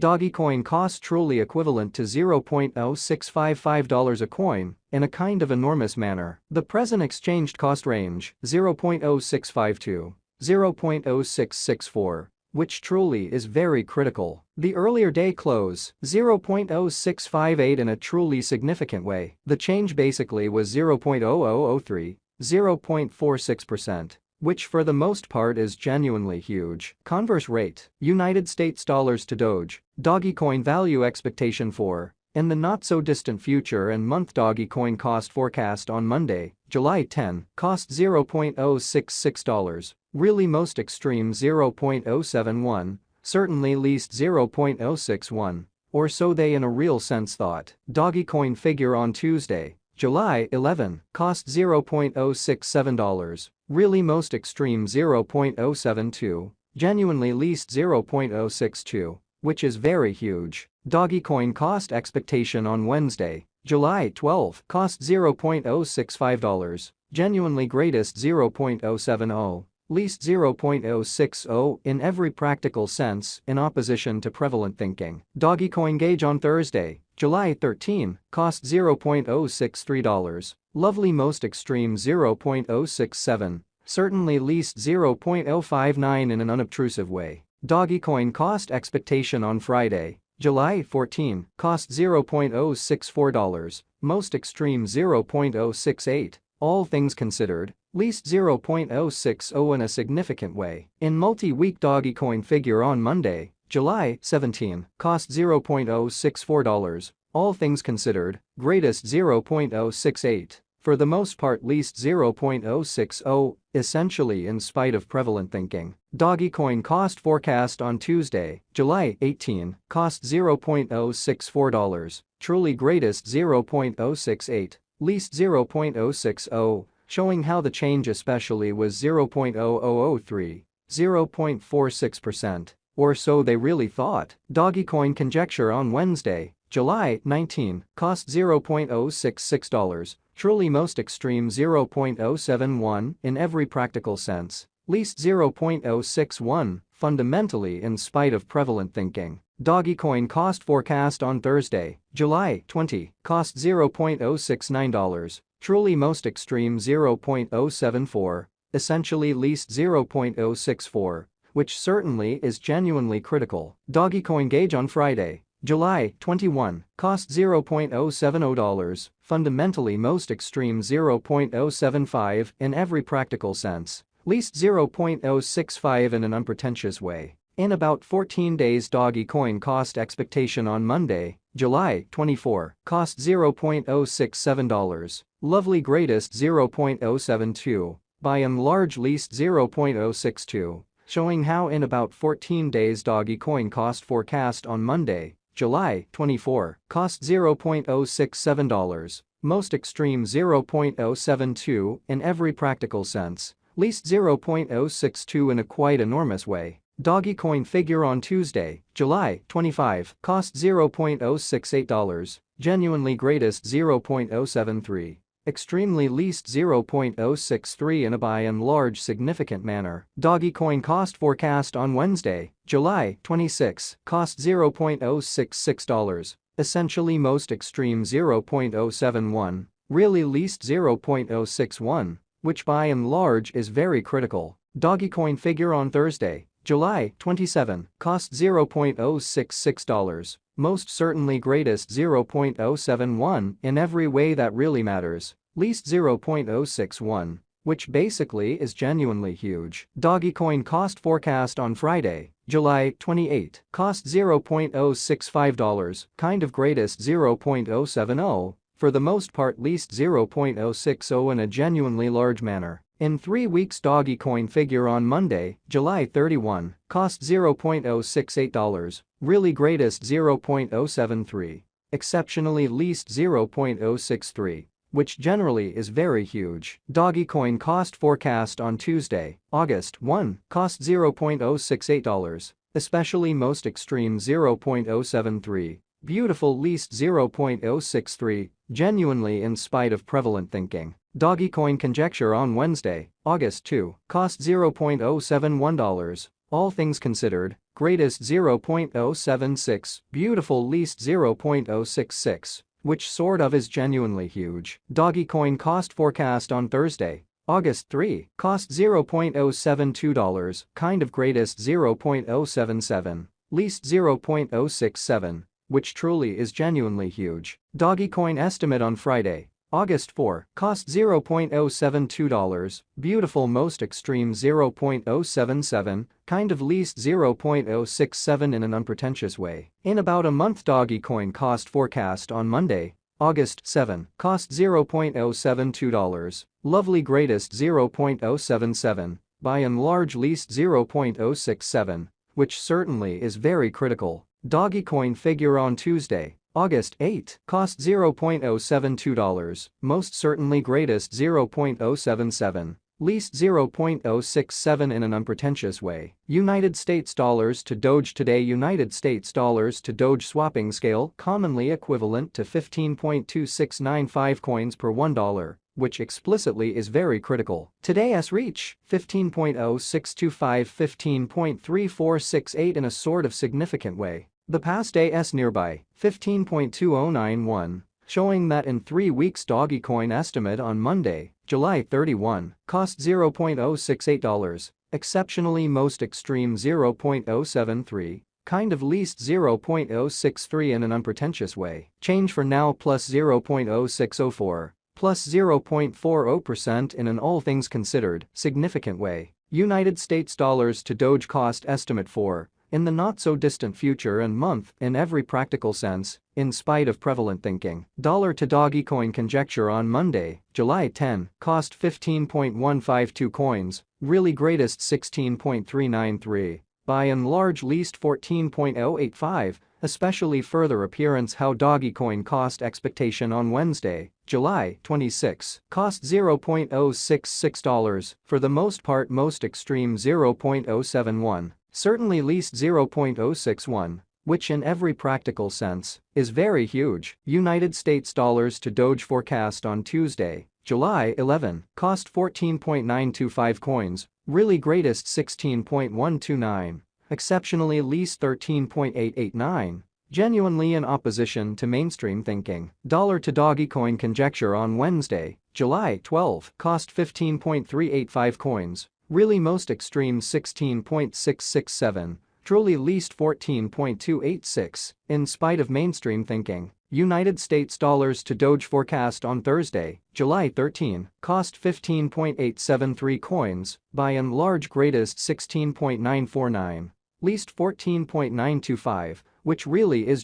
Dogecoin cost truly equivalent to $0.0655 a coin in a kind of enormous manner. The present exchange cost range $0.0652, $0.0664, which truly is very critical. The earlier day close $0.0658 in a truly significant way. The change basically was 0.0003, 0.46%. Which for the most part is genuinely huge. Converse rate, United States dollars to Doge, Dogecoin value expectation for, in the not-so-distant future and month Dogecoin cost forecast on Monday, July 10, cost $0.066, really most extreme 0.071, certainly least 0.061, or so they in a real sense thought. Dogecoin figure on Tuesday, July 11, cost $0.067, really most extreme 0.072, genuinely least 0.062, which is very huge. Dogecoin cost expectation on Wednesday, July 12, cost $0.065, genuinely greatest 0.070, least 0.060 in every practical sense in opposition to prevalent thinking. Dogecoin gauge on Thursday, July 13, cost $0.063, lovely most extreme 0.067, certainly least 0.059 in an unobtrusive way. Dogecoin cost expectation on Friday, July 14, cost $0.064, most extreme 0.068, all things considered, least 0.060 in a significant way. In multi-week Dogecoin figure on Monday, July 17, cost $0.064, all things considered, greatest 0.068, for the most part least 0.060, essentially in spite of prevalent thinking. Dogecoin cost forecast on Tuesday, July 18, cost $0.064, truly greatest 0.068, least 0.060, showing how the change especially was 0.0003, 0.46%, or so they really thought. Dogecoin conjecture on Wednesday, July 19, cost $0.066, truly most extreme 0.071 in every practical sense, least 0.061, fundamentally in spite of prevalent thinking. Dogecoin cost forecast on Thursday, July 20, cost $0.069, truly most extreme 0.074, essentially least 0.064, which certainly is genuinely critical. Dogecoin gauge on Friday, July 21, cost $0.070, fundamentally most extreme 0.075 in every practical sense, least 0.065 in an unpretentious way. In about 14 days Dogecoin cost expectation on Monday, July 24, cost $0.067, lovely greatest 0.072, by and large least 0.062, showing how in about 14 days Dogecoin cost forecast on Monday, July 24, cost $0.067, most extreme 0.072 in every practical sense, least 0.062 in a quite enormous way. Dogecoin figure on Tuesday, July 25, cost $0.068, genuinely greatest 0.073, extremely least 0.063 in a by and large significant manner. Dogecoin cost forecast on Wednesday, July 26, cost $0.066, essentially most extreme 0.071, really least 0.061, which by and large is very critical. Dogecoin figure on Thursday, July 27, cost $0.066, most certainly greatest 0.071 in every way that really matters, least 0.061, which basically is genuinely huge. Dogecoin cost forecast on Friday, July 28, cost $0.065, kind of greatest 0.070, for the most part least 0.060 in a genuinely large manner. In 3 weeks Dogecoin figure on Monday, July 31, cost $0.068, really greatest 0.073, exceptionally least 0.063, which generally is very huge. Dogecoin cost forecast on Tuesday, August 1, cost $0.068, especially most extreme 0.073, beautiful least 0.063, genuinely in spite of prevalent thinking. Dogecoin conjecture on Wednesday, August 2, cost $0.071, all things considered, greatest 0.076, beautiful least 0.066, which sort of is genuinely huge. Dogecoin cost forecast on Thursday, August 3, cost $0.072, kind of greatest 0.077, least 0.067, which truly is genuinely huge. Dogecoin estimate on Friday, August 4, cost $0.072, beautiful most extreme 0.077, kind of least 0.067 in an unpretentious way. In about a month Dogecoin cost forecast on Monday, August 7, cost $0.072, lovely greatest 0.077, by and large least 0.067, which certainly is very critical. Dogecoin figure on Tuesday, August 8, cost $0.072, most certainly greatest 0.077, least 0.067 in an unpretentious way. United States dollars to Doge today. United States dollars to Doge swapping scale commonly equivalent to 15.2695 coins per $1, which explicitly is very critical. Today's reach, 15.0625, 15.3468 in a sort of significant way. The past day's nearby, 15.2091, showing that in 3 weeks Dogecoin estimate on Monday, July 31, cost $0.068, exceptionally most extreme 0.073, kind of least 0.063 in an unpretentious way. Change for now plus 0.0604, plus 0.40% in an all things considered significant way. United States dollars to Doge cost estimate for, in the not-so-distant future and month in every practical sense, in spite of prevalent thinking. Dollar to Dogecoin conjecture on Monday, July 10, cost 15.152 coins, really greatest 16.393, by and large least 14.085, especially further appearance how Dogecoin cost expectation on Wednesday, July 26, cost $0.066, for the most part most extreme 0.071. Certainly least 0.061, which in every practical sense is very huge. United States dollars to Doge forecast on Tuesday, July 11, cost 14.925 coins, really greatest 16.129, exceptionally least 13.889, genuinely in opposition to mainstream thinking. Dollar to Dogecoin conjecture on Wednesday, July 12, cost 15.385 coins, really most extreme 16.667, truly least 14.286, in spite of mainstream thinking. United States dollars to Doge forecast on Thursday, July 13, cost 15.873 coins, by and large greatest 16.949, least 14.925, which really is